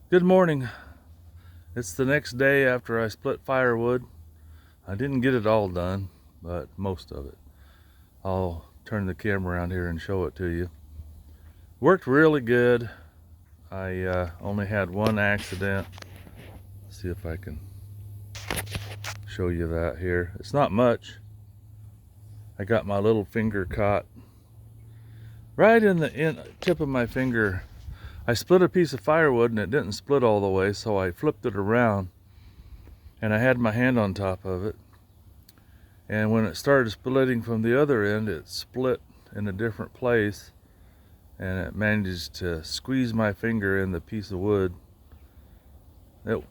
Good morning. It's the next day after I split firewood. I didn't get it all done, but most of it. I'll turn the camera around here and show it to you. Worked really good. I only had one accident. Let's see if I can show you that here. It's not much. I got my little finger caught right in the tip of my finger. I split a piece of firewood and it didn't split all the way, so I flipped it around and I had my hand on top of it. And when it started splitting from the other end, it split in a different place and it managed to squeeze my finger in the piece of wood. It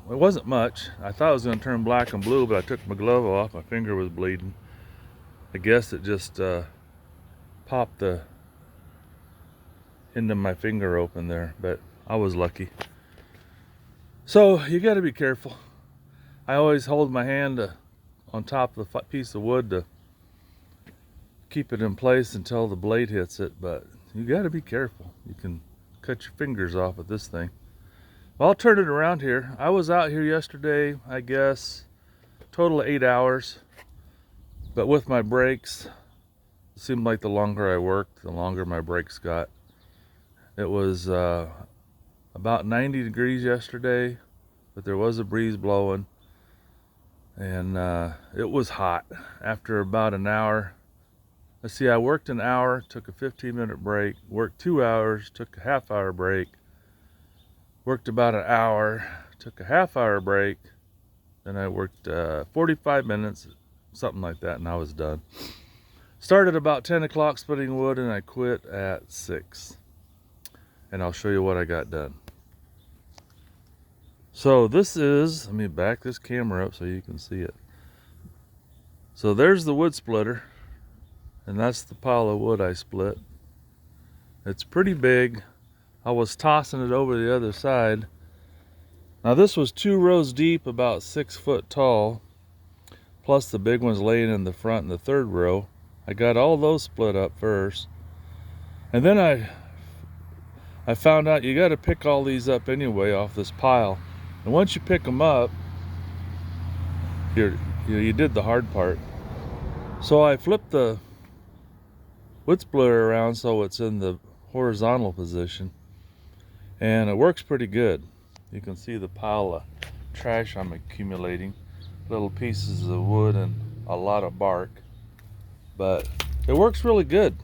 wasn't much. I thought it was going to turn black and blue, but I took my glove off. My finger was bleeding. I guess it just popped the end of my finger open there, but I was lucky. So you got to be careful. I always hold my hand on top of the piece of wood to keep it in place until the blade hits it, but you got to be careful. You can cut your fingers off with this thing. Well, I'll turn it around here. I was out here yesterday, I guess, total of 8 hours, but with my breaks, it seemed like the longer I worked, the longer my breaks got. It was about 90 degrees yesterday, but there was a breeze blowing, and it was hot. After about an hour, let's see, I worked an hour, took a 15-minute break, worked 2 hours, took a half-hour break, worked about an hour, took a half-hour break, then I worked 45 minutes, something like that, and I was done. Started about 10 o'clock splitting wood, and I quit at 6. And I'll show you what I got done. So this is, let me back this camera up so you can see it. So there's the wood splitter, and that's the pile of wood I split. It's pretty big. I was tossing it over the other side. Now this was 2 rows deep, about 6 foot tall, plus the big ones laying in the front in the 3rd row. I got all those split up first, and then I found out you got to pick all these up anyway off this pile. And once you pick them up, you did the hard part. So I flipped the wood splitter around so it's in the horizontal position, and it works pretty good. You can see the pile of trash I'm accumulating, little pieces of wood and a lot of bark, but it works really good.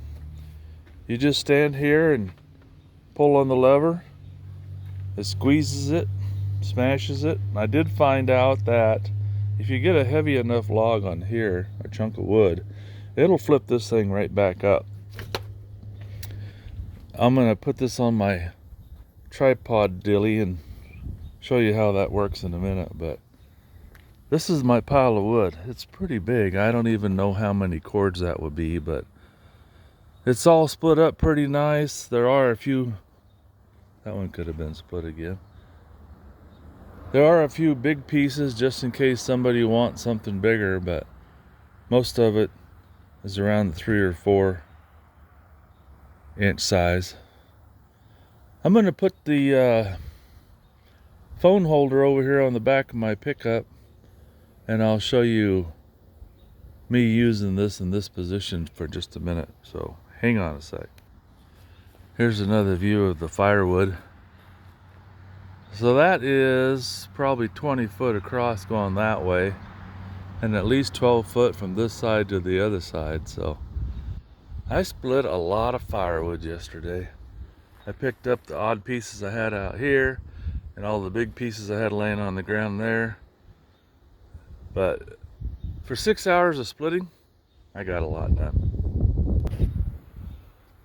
You just stand here and pull on the lever, it squeezes it, smashes it. I did find out that if you get a heavy enough log on here, a chunk of wood, it'll flip this thing right back up. I'm gonna put this on my tripod dilly and show you how that works in a minute, but this is my pile of wood. It's pretty big. I don't even know how many cords that would be, but it's all split up pretty nice. There are a few, that one could have been split again. There are a few big pieces just in case somebody wants something bigger, but most of it is around the 3 or 4 inch size. I'm going to put the phone holder over here on the back of my pickup, and I'll show you me using this in this position for just a minute. So hang on a sec. Here's another view of the firewood. So that is probably 20 foot across going that way, and at least 12 foot from this side to the other side. So I split a lot of firewood yesterday. I picked up the odd pieces I had out here and all the big pieces I had laying on the ground there. But for 6 hours of splitting, I got a lot done.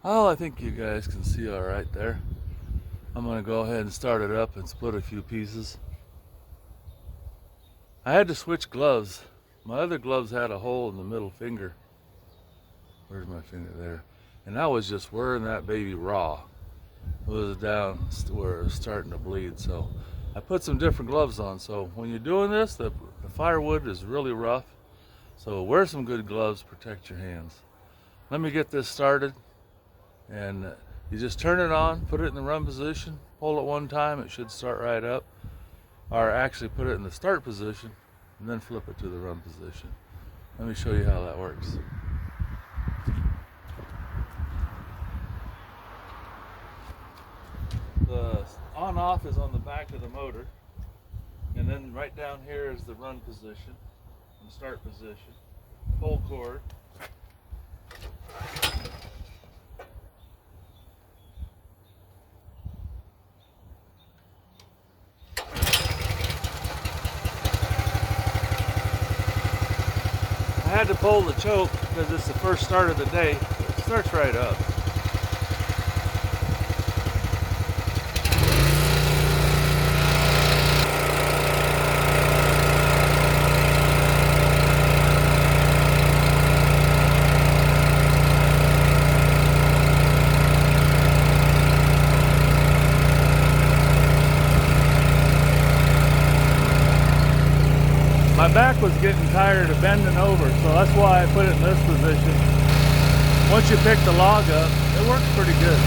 Oh, I think you guys can see all right there. I'm gonna go ahead and start it up and split a few pieces. I had to switch gloves. My other gloves had a hole in the middle finger. Where's my finger? There. And I was just wearing that baby raw. It was down where it was starting to bleed. So I put some different gloves on. So when you're doing this, the firewood is really rough. So wear some good gloves, protect your hands. Let me get this started, and you just turn it on, put it in the run position, pull it one time, it should start right up. Or actually put it in the start position and then flip it to the run position. Let me show you how that works. The on-off is on the back of the motor, and then right down here is the run position and start position. Pull cord. I had to pull the choke because it's the first start of the day. It starts right up. My back was getting tired of bending over, so that's why I put it in this position. Once you pick the log up, it works pretty good.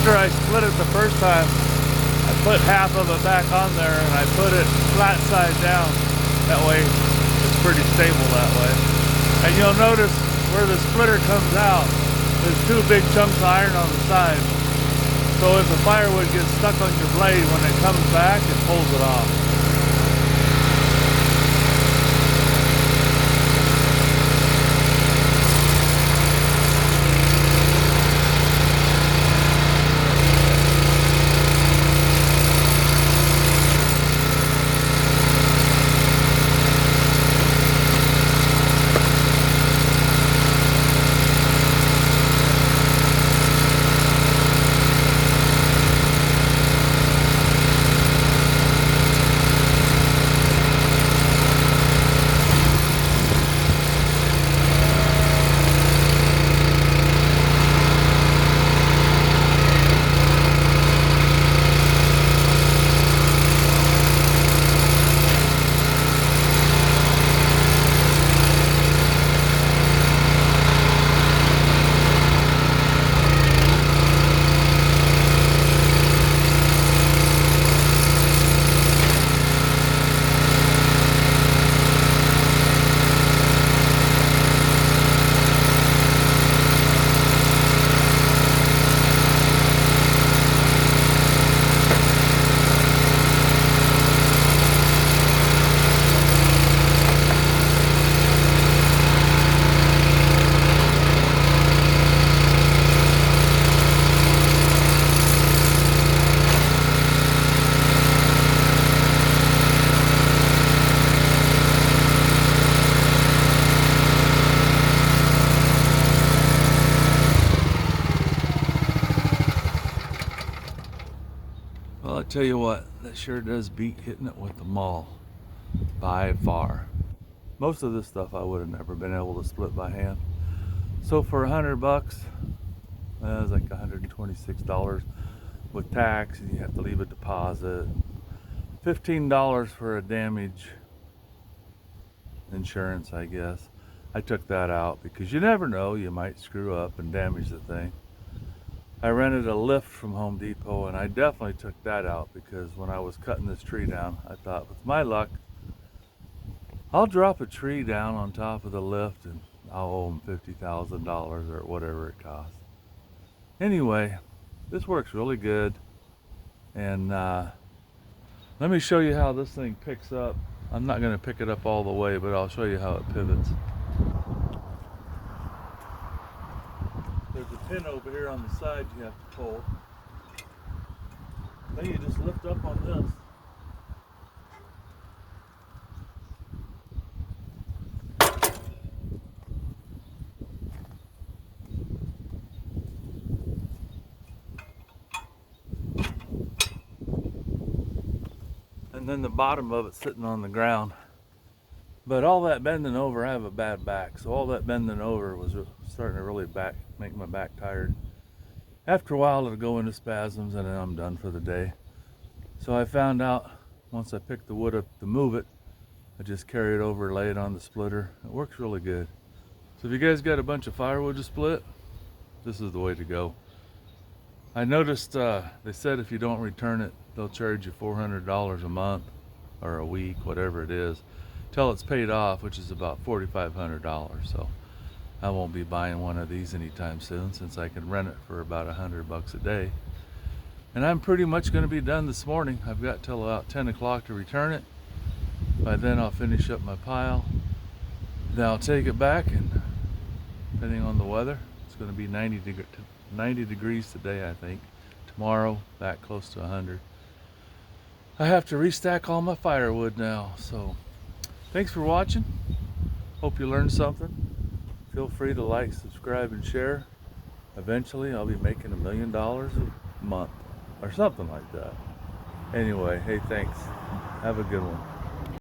After I split it the first time, I put half of it back on there and I put it flat side down. That way it's pretty stable that way. And you'll notice where the splitter comes out, there's two big chunks of iron on the side. So if the firewood gets stuck on your blade, when it comes back, it pulls it off. Well, I tell you what, that sure does beat hitting it with the maul by far. Most of this stuff I would have never been able to split by hand. So for $100, it was like $126 with tax, and you have to leave a deposit. $15 for a damage insurance, I guess. I took that out because you never know, you might screw up and damage the thing. I rented a lift from Home Depot, and I definitely took that out because when I was cutting this tree down, I thought, with my luck, I'll drop a tree down on top of the lift and I'll owe them $50,000 or whatever it costs. Anyway, this works really good, and let me show you how this thing picks up. I'm not going to pick it up all the way, but I'll show you how it pivots. There's a pin over here on the side you have to pull. Then you just lift up on this. And then the bottom of it sitting on the ground. But all that bending over, I have a bad back, so all that bending over was starting to really make my back tired. After a while, it'll go into spasms, and then I'm done for the day. So I found out once I picked the wood up to move it, I just carry it over, lay it on the splitter. It works really good. So if you guys got a bunch of firewood to split, this is the way to go. I noticed they said if you don't return it, they'll charge you $400 a month or a week, whatever it is, till it's paid off, which is about $4,500. So I won't be buying one of these anytime soon, since I can rent it for about $100 a day. And I'm pretty much going to be done this morning. I've got till about 10 o'clock to return it. By then I'll finish up my pile. Then I'll take it back, and depending on the weather, it's going to be 90 degrees today, I think. Tomorrow, back close to 100. I have to restack all my firewood now. So thanks for watching. Hope you learned something. Feel free to like, subscribe, and share. Eventually I'll be making $1 million a month or something like that. Anyway, hey, thanks. Have a good one.